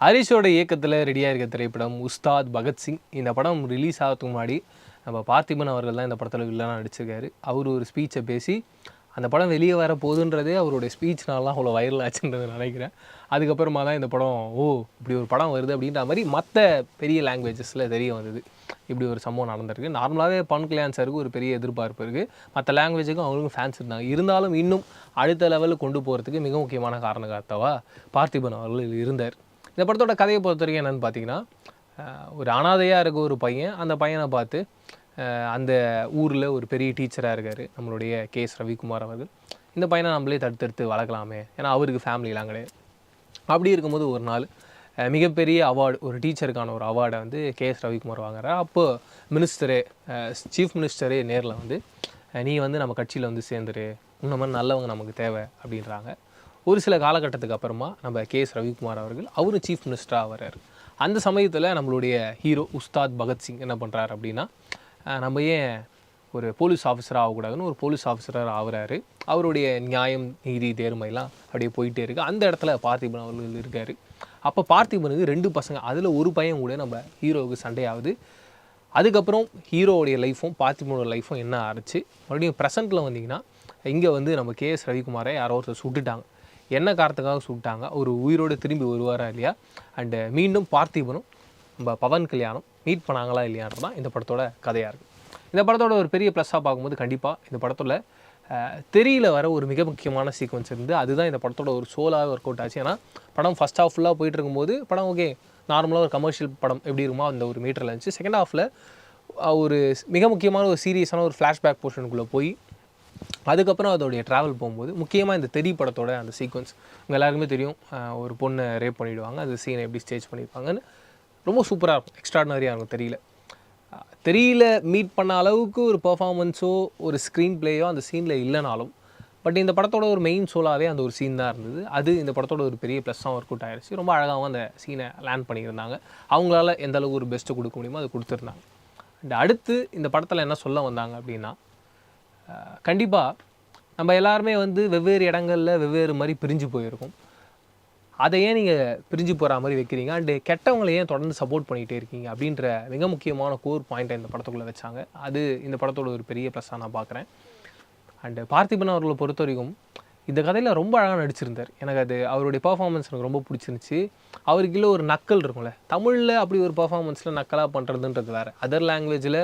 ஹரிஷோட இயக்கத்தில் ரெடியாக இருக்க திரைப்படம் உஸ்தாத் பகத்சிங். இந்த படம் ரிலீஸ் ஆகிறதுக்கு முன்னாடி நம்ம பார்த்திபன் அவர்கள் தான் இந்த படத்தில் வில்லனாக நடிச்சிருக்காரு. அவர் ஒரு ஸ்பீச்சை பேசி அந்த படம் வெளியே வர போகுதுன்றதே அவருடைய ஸ்பீச்னாலாம் அவ்வளோ வைரல் ஆச்சுன்றது நினைக்கிறேன். அதுக்கப்புறமா தான் இந்த படம் இப்படி ஒரு படம் வருது அப்படின்ற மாதிரி மற்ற பெரிய லாங்குவேஜஸில் தெரிய வந்தது. இப்படி ஒரு சம்பவம் நடந்திருக்கு. நார்மலாகவே பவன் கல்யாண் சாருக்கு ஒரு பெரிய எதிர்பார்ப்பு இருக்குது. மற்ற லாங்குவேஜுக்கும் அவங்களுக்கும் ஃபேன்ஸ் இருந்தாங்க. இருந்தாலும் இன்னும் அடுத்த லெவலில் கொண்டு போகிறதுக்கு மிக முக்கியமான காரணகர்த்தாவா பார்த்திபன் அவர்கள் இருந்தார். இந்த படத்தோட கதையை பொறுத்த வரைக்கும் என்னென்னு பார்த்தீங்கன்னா, ஒரு அனாதையாக இருக்க ஒரு பையன், அந்த பையனை பார்த்து அந்த ஊரில் ஒரு பெரிய டீச்சராக இருக்கார் நம்மளுடைய கேஎஸ் ரவிக்குமார் அவர்கள். இந்த பையனை நம்மளே தடுத்தெடுத்து வளர்க்கலாமே, ஏன்னா அவருக்கு ஃபேமிலிலாம் கிடையாது. அப்படி இருக்கும்போது ஒரு நாள் மிகப்பெரிய அவார்டு, ஒரு டீச்சருக்கான ஒரு அவார்டை வந்து கேஎஸ் ரவிக்குமார் வாங்குறாரு. அப்போது மினிஸ்டரே, சீஃப் மினிஸ்டரே நேரில் வந்து நீ வந்து நம்ம கட்சியில் வந்து சேர்ந்துரு, இந்த மாதிரி நல்லவங்க நமக்கு தேவை அப்படின்றாங்க. ஒரு சில காலகட்டத்துக்கு அப்புறமா நம்ம கேஎஸ் ரவிக்குமார் அவர்கள் அவரும் சீஃப் மினிஸ்டராக வர்றார். அந்த சமயத்தில் நம்மளுடைய ஹீரோ உஸ்தாத் பகத்சிங் என்ன பண்ணுறாரு அப்படின்னா, நம்ம ஏன் ஒரு போலீஸ் ஆஃபீஸராக ஆகக்கூடாதுன்னு ஒரு போலீஸ் ஆஃபீஸராக ஆகிறாரு. அவருடைய நியாயம் நீதி தேர்மையெல்லாம் அப்படியே போயிட்டே இருக்குது. அந்த இடத்துல பார்த்திபன் அவர்கள் இருக்கார். அப்போ பார்த்திபனுக்கு 2 பசங்க, அதில் ஒரு பையன் கூட நம்ம ஹீரோவுக்கு சண்டையாகுது. அதுக்கப்புறம் ஹீரோவுடைய லைஃப்பும் பார்த்திபனோட லைஃப்பும் என்ன ஆச்சு. மறுபடியும் ப்ரெசென்ட்டில் வந்தீங்கன்னா, இங்கே வந்து நம்ம கேஎஸ் ரவிக்குமாரை யாரோ ஒருத்தர் சுட்டுட்டாங்க. என்ன காரணத்துக்காக சுட்டாங்க, ஒரு உயிரோடு திரும்பி வருவாரா இல்லையா, அண்டு மீண்டும் பார்த்திபனும் நம்ம பவன் கல்யாணம் மீட் பண்ணாங்களா இல்லையான்றது தான் இந்த படத்தோட கதையாக இருக்குது. இந்த படத்தோட ஒரு பெரிய ப்ளஸ்ஸாக பார்க்கும்போது கண்டிப்பாக இந்த படத்தில் தெரியல வர ஒரு மிக முக்கியமான சீக்வன்ஸ் இருந்து அதுதான் இந்த படத்தோட ஒரு சோலாக ஒர்க் அவுட் ஆச்சு. ஏன்னா படம் ஃபஸ்ட் ஹாஃப் ஃபுல்லாக போயிட்டு இருக்கும்போது படம் ஓகே நார்மலாக ஒரு கமர்ஷியல் படம் எப்படி இருக்குமோ அந்த ஒரு மீட்டரில் இருந்துச்சு. செகண்ட் ஹாஃபில் ஒரு மிக முக்கியமான ஒரு சீரியஸான ஒரு ஃப்ளாஷ்பேக் போர்ஷனுக்குள்ளே போய் அதுக்கப்புறம் அதோடைய ட்ராவல் போகும்போது முக்கியமாக இந்த தெரி படத்தோட அந்த சீக்வன்ஸ் உங்கள் எல்லாருக்குமே தெரியும். ஒரு பொண்ணை ரேப் பண்ணிவிடுவாங்க, அந்த சீனை எப்படி ஸ்டேஜ் பண்ணியிருப்பாங்கன்னு ரொம்ப சூப்பராக இருக்கும், எக்ஸ்ட்ராடினரியாக இருக்கும். தெரியல மீட் பண்ண அளவுக்கு ஒரு பர்ஃபார்மன்ஸோ ஒரு ஸ்க்ரீன் பிளேயோ அந்த சீனில் இல்லைனாலும் பட் இந்த படத்தோட ஒரு மெயின் சோலாகவே அந்த ஒரு சீன் தான் இருந்தது. அது இந்த படத்தோட ஒரு பெரிய ப்ளஸ்ஸாக ஒர்க் அவுட் ஆகிடுச்சு. ரொம்ப அழகாகவும் அந்த சீனை லேண்ட் பண்ணியிருந்தாங்க. அவங்களால எந்த அளவுக்கு ஒரு பெஸ்ட்டு கொடுக்க முடியுமோ அது கொடுத்துருந்தாங்க. அண்ட் அடுத்து இந்த படத்தில் என்ன சொல்ல வந்தாங்க அப்படின்னா, கண்டிப்பாக நம்ம எல்லாருமே வந்து வெவ்வேறு இடங்களில் வெவ்வேறு மாதிரி பிரிஞ்சு போயிருக்கோம். அதை ஏன் நீங்கள் பிரிஞ்சு போகிற மாதிரி வைக்கிறீங்க, அண்டு கெட்டவங்களை ஏன் தொடர்ந்து சப்போர்ட் பண்ணிகிட்டே இருக்கீங்க அப்படின்ற மிக முக்கியமான கோர் பாயிண்ட்டை இந்த படத்துக்குள்ளே வச்சாங்க. அது இந்த படத்தோட ஒரு பெரிய ப்ளஸ்ஸாக நான் பார்க்குறேன். அண்டு பார்த்திபன் அவர்களை பொறுத்த வரைக்கும் இந்த கதையில் ரொம்ப அழகாக நடிச்சிருந்தார். எனக்கு அது அவருடைய பர்ஃபார்மன்ஸ் எனக்கு ரொம்ப பிடிச்சிருந்துச்சி. அவருக்கு இல்லை ஒரு நக்கல் இருக்கும்ல, தமிழில் அப்படி ஒரு பர்ஃபார்மன்ஸில் நக்கலாக பண்ணுறதுன்றது வேறு. அதர் லாங்குவேஜில்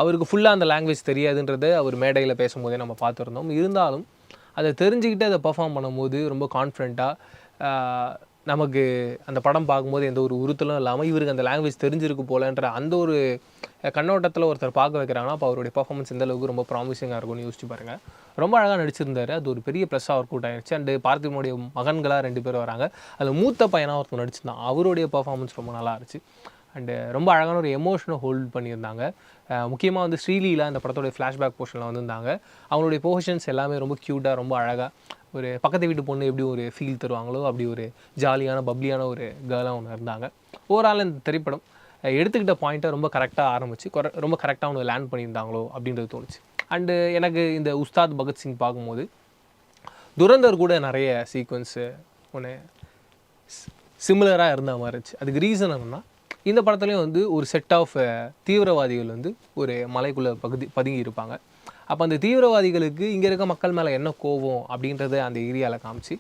அவருக்கு ஃபுல்லாக அந்த லாங்குவேஜ் தெரியாதுன்றதை அவர் மேடையில் பேசும்போதே நம்ம பார்த்துருந்தோம். இருந்தாலும் அதை தெரிஞ்சுக்கிட்டு அதை பர்ஃபார்ம் பண்ணும்போது ரொம்ப கான்ஃபிடெண்ட்டாக நமக்கு அந்த படம் பார்க்கும்போது எந்த ஒரு உறுத்தலும் இல்லாமல் இவருக்கு அந்த லாங்குவேஜ் தெரிஞ்சிருக்கு போலன்ற அந்த ஒரு கண்ணோட்டத்தில் ஒருத்தர் பார்க்க வைக்கிறாங்கன்னா அப்போ அவருடைய பர்ஃபார்மன்ஸ் எந்த அளவுக்கு ரொம்ப ப்ராமிசிங்காக இருக்கும்னு யோசிச்சு பாருங்கள். ரொம்ப அழகாக நடிச்சிருந்தார். அது ஒரு பெரிய ப்ளஸ்ஸாக ஒர்க் அவுட் ஆகிடுச்சு. அண்டு பார்த்திபனுடைய மகன்களாக 2 பேர் வராங்க. அதில் மூத்த பையனாக ஒருத்தர் நடிச்சிருந்தான். அவருடைய பர்ஃபார்மன்ஸ் ரொம்ப நல்லா இருந்துச்சு. அண்டு ரொம்ப அழகான ஒரு எமோஷனை ஹோல்ட் பண்ணியிருந்தாங்க. முக்கியமாக வந்து ஸ்ரீலீலா இந்த படத்தோடைய ஃப்ளாஷ்பேக் போர்ஷனில் வந்திருந்தாங்க. அவங்களுடைய போர்ஷன்ஸ் எல்லாமே ரொம்ப க்யூட்டாக, ரொம்ப அழகாக, ஒரு பக்கத்து வீட்டு பொண்ணு எப்படி ஒரு ஃபீல் தருவாங்களோ அப்படி ஒரு ஜாலியான பப்ளியான ஒரு கேர்ளாக ஒன்று இருந்தாங்க. ஓவரால் இந்த திரைப்படம் எடுத்துக்கிட்ட பாயிண்ட்டை ரொம்ப கரெக்டாக ஆரம்பித்து ரொம்ப கரெக்டாக ஒன்று லேண்ட் பண்ணியிருந்தாங்களோ அப்படின்றது தோணுச்சு. அண்டு எனக்கு இந்த உஸ்தாத் பகத்சிங் பார்க்கும்போது துரந்தர் கூட நிறைய சீக்வன்ஸு ஒன்று சிமிலராக இருந்த மாதிரி இருந்துச்சு. அதுக்கு ரீசன் என்னென்னா, இந்த படத்துலேயும் வந்து ஒரு செட் ஆஃப் தீவிரவாதிகள் வந்து ஒரு மலைக்குள்ளே பதுங்கி இருப்பாங்க. அப்போ அந்த தீவிரவாதிகளுக்கு இங்கே இருக்க மக்கள் மேலே என்ன கோவம் அப்படின்றத அந்த ஏரியாவில் காமிச்சு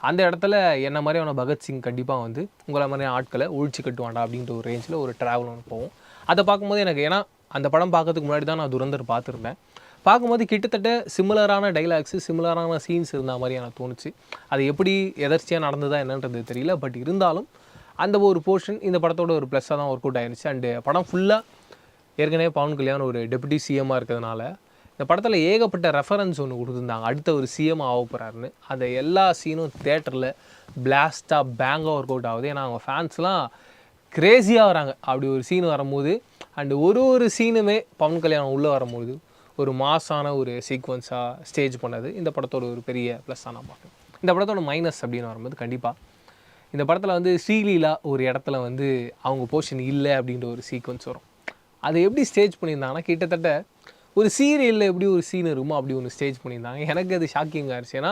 அந்த இடத்துல என்ன மாதிரியான பகத்சிங் கண்டிப்பாக வந்து உங்களை மாதிரியான ஆட்களை ஒழிச்சு கட்டுவாண்டா அப்படின்ற ஒரு ரேஞ்சில் ஒரு ட்ராவல் ஒன்று போகும். அதை பார்க்கும்போது எனக்கு, ஏன்னா அந்த படம் பார்க்கறதுக்கு முன்னாடி தான் நான் துரந்தர் பார்த்துருந்தேன். பார்க்கும்போது கிட்டத்தட்ட சிமிலரான டைலாக்ஸு, சிமிலரான சீன்ஸ் இருந்த மாதிரி எனக்கு தோணுச்சு. அது எப்படி எதர்ச்சியாக நடந்ததா என்னன்றது தெரியல. பட் இருந்தாலும் அந்த ஒரு போர்ஷன் இந்த படத்தோட ஒரு ப்ளஸ்ஸாக தான் ஒர்க் அவுட் ஆகிருச்சு. அண்டு படம் ஃபுல்லாக ஏற்கனவே பவன் கல்யாண் ஒரு டெபுட்டி சிஎம்மாக இருக்கிறதுனால இந்த படத்தில் ஏகப்பட்ட ரெஃபரன்ஸ் ஒன்று கொடுத்துருந்தாங்க. அடுத்த ஒரு சிஎம் ஆக போகிறாருன்னு. அந்த எல்லா சீனும் தேட்டரில் பிளாஸ்ட்டாக பேங்காக ஒர்க் அவுட் ஆகுது. ஏன்னா அவங்க ஃபேன்ஸ்லாம் க்ரேஸியாக வராங்க அப்படி ஒரு சீன் வரும்போது. அண்டு ஒரு சீனுமே பவன் கல்யாணம் உள்ளே வரும்போது ஒரு மாஸான ஒரு சீக்வன்ஸாக ஸ்டேஜ் பண்ணது இந்த படத்தோட ஒரு பெரிய ப்ளஸ்ஸாக நான் பார்க்குறேன். இந்த படத்தோட மைனஸ் அப்படின்னு வரும்போது கண்டிப்பாக இந்த படத்தில் வந்து ஸ்ரீலீலா ஒரு இடத்துல வந்து அவங்க போர்ஷன் இல்லை அப்படின்ற ஒரு சீக்வன்ஸ் வரும். அதை எப்படி ஸ்டேஜ் பண்ணியிருந்தாங்கன்னா, கிட்டத்தட்ட ஒரு சீரியலில் எப்படி ஒரு சீன் இருக்குமோ அப்படி ஒன்று ஸ்டேஜ் பண்ணியிருந்தாங்க. எனக்கு அது ஷாக்கிங்காக இருந்துச்சு. ஏன்னா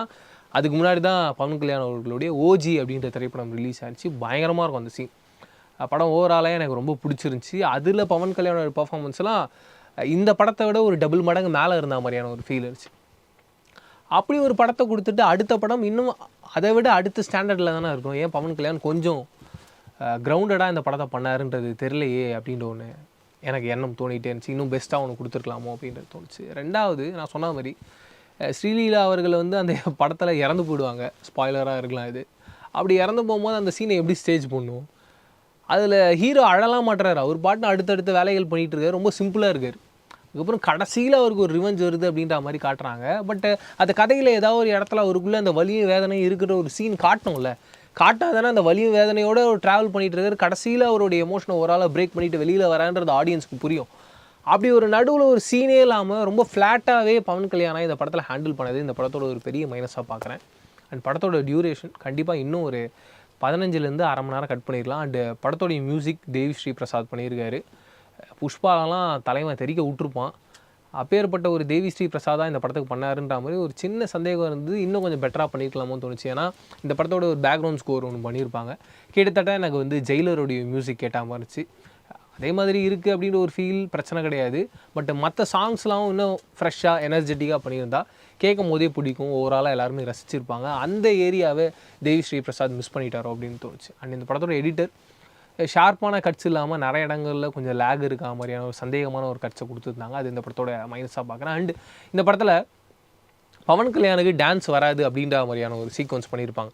அதுக்கு முன்னாடி தான் பவன் கல்யாண் அவர்களுடைய ஓஜி அப்படின்ற திரைப்படம் ரிலீஸ் ஆகிடுச்சு. பயங்கரமாக இருக்கும் அந்த சீன். படம் ஓவராலாக எனக்கு ரொம்ப பிடிச்சிருந்துச்சி. அதில் பவன் கல்யாணோட பர்ஃபார்மன்ஸ்லாம் இந்த படத்தை விட ஒரு டபுள் மடங்கு மேலே இருந்த மாதிரியான ஒரு ஃபீல் இருந்துச்சு. அப்படி ஒரு படத்தை கொடுத்துட்டு அடுத்த படம் இன்னும் அதை விட அடுத்த ஸ்டாண்டர்டில் தானே இருக்கும். ஏன் பவன் கல்யாண் கொஞ்சம் கிரவுண்டடாக இந்த படத்தை பண்ணாருன்றது தெரியலையே அப்படின்ற ஒன்று எனக்கு எண்ணம் தோணிகிட்டே இருந்துச்சு. இன்னும் பெஸ்ட்டாக ஒன்று கொடுத்துருக்கலாமோ அப்படின்றது தோணுச்சு. ரெண்டாவது, நான் சொன்ன மாதிரி ஸ்ரீலீலா அவர்கள் வந்து அந்த படத்தில் இறந்து போயிடுவாங்க. ஸ்பாய்லராக இருக்கலாம் இது. அப்படி இறந்து போகும்போது அந்த சீனை எப்படி ஸ்டேஜ் பண்ணுவோம்? அதில் ஹீரோ அழலாம் மாட்டுறாரு. அவர் பாட்டுன்னு அடுத்தடுத்த வேலைகள் பண்ணிகிட்டு இருக்காரு. ரொம்ப சிம்பிளாக இருக்கார். அதுக்கப்புறம் கடைசியில் அவருக்கு ஒரு ரிவெஞ்ச் வருது அப்படின்ற மாதிரி காட்டுறாங்க. பட் அந்த கதையில் ஏதாவது ஒரு இடத்துல அவருக்குள்ளே அந்த வலியும் வேதனையும் இருக்கிற ஒரு சீன் காட்டணும்ல. காட்டாதானே அந்த வலியும் வேதனையோடு அவர் ட்ராவல் பண்ணிகிட்டு இருக்காரு. கடைசியில் அவருடைய எமோஷனை ஒரு ஆளாக பிரேக் பண்ணிவிட்டு வெளியில் வரான்றது ஆடியன்ஸுக்கு புரியும். அப்படி ஒரு நடுவில் ஒரு சீனே இல்லாமல் ரொம்ப ஃப்ளாட்டாகவே பவன் கல்யாணம் இந்த படத்தில் ஹேண்டில் பண்ணது இந்த படத்தோட ஒரு பெரிய மைனஸாக பார்க்குறேன். அண்ட் படத்தோட டியூரேஷன் கண்டிப்பாக இன்னும் ஒரு 15லேருந்து அரை மணி நேரம் கட் பண்ணிடலாம். அண்டு படத்தோடைய மியூசிக் தேவி ஸ்ரீ பிரசாத் பண்ணியிருக்காரு. புஷ்பாலெலாம் தலைவன் தெறிக்க விட்டுருப்பான். அப்பேற்பட்ட ஒரு தேவி ஸ்ரீ பிரசாதாக இந்த படத்துக்கு பண்ணாருன்ற மாதிரி ஒரு சின்ன சந்தேகம் இருந்தது. இன்னும் கொஞ்சம் பெட்டராக பண்ணியிருக்கலாமோன்னு தோணுச்சு. ஏன்னா இந்த படத்தோட ஒரு பேக்ரவுண்ட் ஸ்கோர் ஒன்று பண்ணியிருப்பாங்க. கிட்டத்தட்ட எனக்கு வந்து ஜெயிலருடைய மியூசிக் கேட்ட மாதிரி இருந்துச்சு. அதே மாதிரி இருக்குது அப்படின்ற ஒரு ஃபீல் பிரச்சனை கிடையாது. பட் மற்ற சாங்ஸ்லாம் இன்னும் ஃப்ரெஷ்ஷாக எனர்ஜெட்டிக்காக பண்ணியிருந்தா கேட்கும் போதே பிடிக்கும். ஓவராலாக எல்லாருமே ரசிச்சிருப்பாங்க. அந்த ஏரியாவை தேவி ஸ்ரீ பிரசாத் மிஸ் பண்ணிட்டாரோ அப்படின்னு தோணுச்சு. அண்ட் இந்த படத்தோட எடிட்டர் ஷார்ப்பான கட்ஸ் இல்லாமல் நிறைய இடங்களில் கொஞ்சம் லேக் இருக்கா மாதிரியான ஒரு சந்தேகமான ஒரு கட்ஸை கொடுத்துருந்தாங்க. அது இந்த படத்தோட மைனஸாக பார்க்குறேன். அண்டு இந்த படத்தில் பவன் கல்யாணுக்கு டான்ஸ் வராது அப்படின்ற மாதிரியான ஒரு சீக்வன்ஸ் பண்ணியிருப்பாங்க.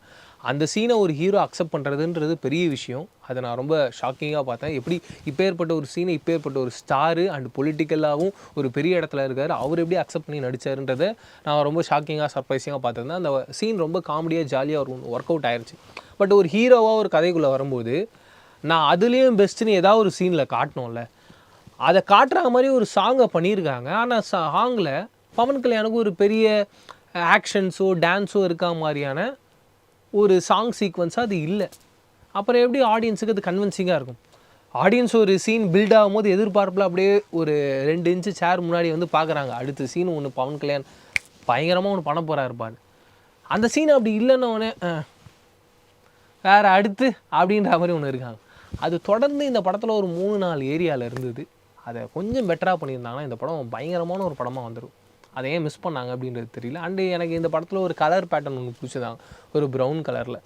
அந்த சீனை ஒரு ஹீரோ அக்செப்ட் பண்ணுறதுன்றது பெரிய விஷயம். அதை நான் ரொம்ப ஷாக்கிங்காக பார்த்தேன். எப்படி இப்பேற்பட்ட ஒரு சீனை இப்பேற்பட்ட ஒரு ஸ்டாரு அண்ட் பொலிட்டிக்கலாகவும் ஒரு பெரிய இடத்துல இருக்கார், அவர் எப்படி அக்செப்ட் பண்ணி நடித்தாருன்றதை நான் ரொம்ப ஷாக்கிங்காக சர்ப்ரைசிங்காக பார்த்துருந்தேன். அந்த சீன் ரொம்ப காமெடியாக ஜாலியாக ஒரு ஒர்க் அவுட் ஆயிடுச்சு. பட் ஒரு ஹீரோவாக ஒரு கதைக்குள்ளே வரும்போது நான் அதுலேயும் பெஸ்ட்டுன்னு ஏதாவது ஒரு சீனில் காட்டணும்ல. அதை காட்டுற மாதிரி ஒரு சாங்கை பண்ணியிருக்காங்க. ஆனால் சாங்கில் பவன் கல்யாணுக்கு ஒரு பெரிய ஆக்ஷன்ஸோ டான்ஸோ இருக்கா மாதிரியான ஒரு சாங் சீக்வன்ஸாக அது இல்லை. அப்புறம் எப்படி ஆடியன்ஸுக்கு அது கன்வின்சிங்காக இருக்கும்? ஆடியன்ஸ் ஒரு சீன் பில்ட் ஆகும்போது எதிர்பார்ப்பில் அப்படியே ஒரு 2 இன்ச்சு சேர் முன்னாடி வந்து பார்க்குறாங்க. அடுத்த சீன் ஒன்று பவன் கல்யாண் பயங்கரமாக ஒன்று பண்ண போகிறாருப்பாரு. அந்த சீன் அப்படி இல்லைன்னொடனே வேறு அடுத்து அப்படின்ற மாதிரி ஒன்று இருக்காங்க. அது தொடர்ந்து இந்த படத்தில் ஒரு 3-4 ஏரியாவில் இருந்தது. அதை கொஞ்சம் பெட்டராக பண்ணியிருந்தாங்கன்னா இந்த படம் பயங்கரமான ஒரு படமாக வந்துடும். அதை ஏன் மிஸ் பண்ணாங்க அப்படின்றது தெரியல. அண்டு எனக்கு இந்த படத்தில் ஒரு கலர் பேட்டர்ன் ஒன்று பிடிச்சதாங்க, ஒரு ப்ரௌன் கலரில்.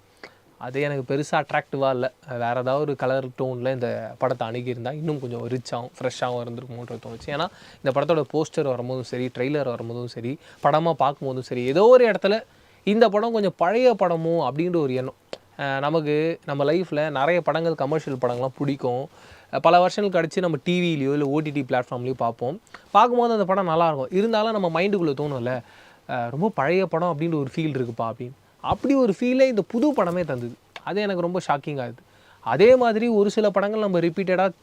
அது எனக்கு பெருசாக அட்ராக்டிவாக இல்லை. வேறு ஏதாவது ஒரு கலர் டோனில் இந்த படத்தை அணுகியிருந்தால் இன்னும் கொஞ்சம் ரிச்சாகவும் ஃப்ரெஷ்ஷாகவும் இருந்திருக்குமோன்றது தோணுச்சு. ஏன்னா இந்த படத்தோட போஸ்டர் வரும்போதும் சரி, ட்ரெய்லர் வரும்போதும் சரி, படமாக பார்க்கும்போதும் சரி, ஏதோ ஒரு இடத்துல இந்த படம் கொஞ்சம் பழைய படமோ அப்படின்ற ஒரு எண்ணம். நமக்கு நம்ம லைஃப்பில் நிறைய படங்கள் கமர்ஷியல் படங்கள்லாம் பிடிக்கும். பல வருஷங்கள் கழிச்சு நம்ம டிவிலையோ இல்லை ஓடிடி பிளாட்ஃபார்ம்லேயோ பார்க்கும்போது அந்த படம் நல்லாயிருக்கும். இருந்தாலும் நம்ம மைண்டுக்குள்ளே தோணும்ல, ரொம்ப பழைய படம் அப்படின்ற ஒரு ஃபீல் இருக்குப்பா அப்படின்னு. அப்படி ஒரு ஃபீலே இந்த புது படமே தந்தது. அது எனக்கு ரொம்ப ஷாக்கிங் ஆகுது. அதே மாதிரி ஒரு சில படங்கள் நம்ம ரிப்பீட்டடாக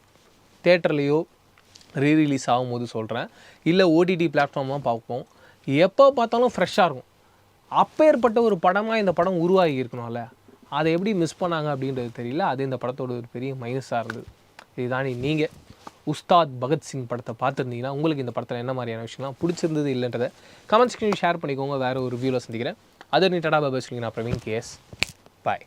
தேட்டர்லேயோ ரீரிலீஸ் ஆகும்போது சொல்கிறேன், இல்லை ஓடிடி பிளாட்ஃபார்ம்லாம் பார்ப்போம், எப்போ பார்த்தாலும் ஃப்ரெஷ்ஷாக இருக்கும். அப்பேற்பட்ட ஒரு படமாக இந்த படம் உருவாகி இருக்கணும்ல, அதை எப்படி மிஸ் பண்ணாங்க அப்படின்றது தெரியல. அது இந்த படத்தோட ஒரு பெரிய மைனஸாக இருந்தது. இதுதானே நீங்கள் உஸ்தாத் பகத்சிங் படத்தை பார்த்துருந்தீங்கன்னா உங்களுக்கு இந்த படத்தில் என்ன மாதிரியான விஷயம்லாம் பிடிச்சிருந்தது இல்லைன்றதை கமெண்ட் செக்ஷனில் ஷேர் பண்ணிக்கோங்க. வேறு ஒரு ரிவ்யூவில் சந்திக்கிறேன். அது நீ டடா பாபா சொல்லிங்க. நான் பிரவீன் கேஎஸ். பாய்.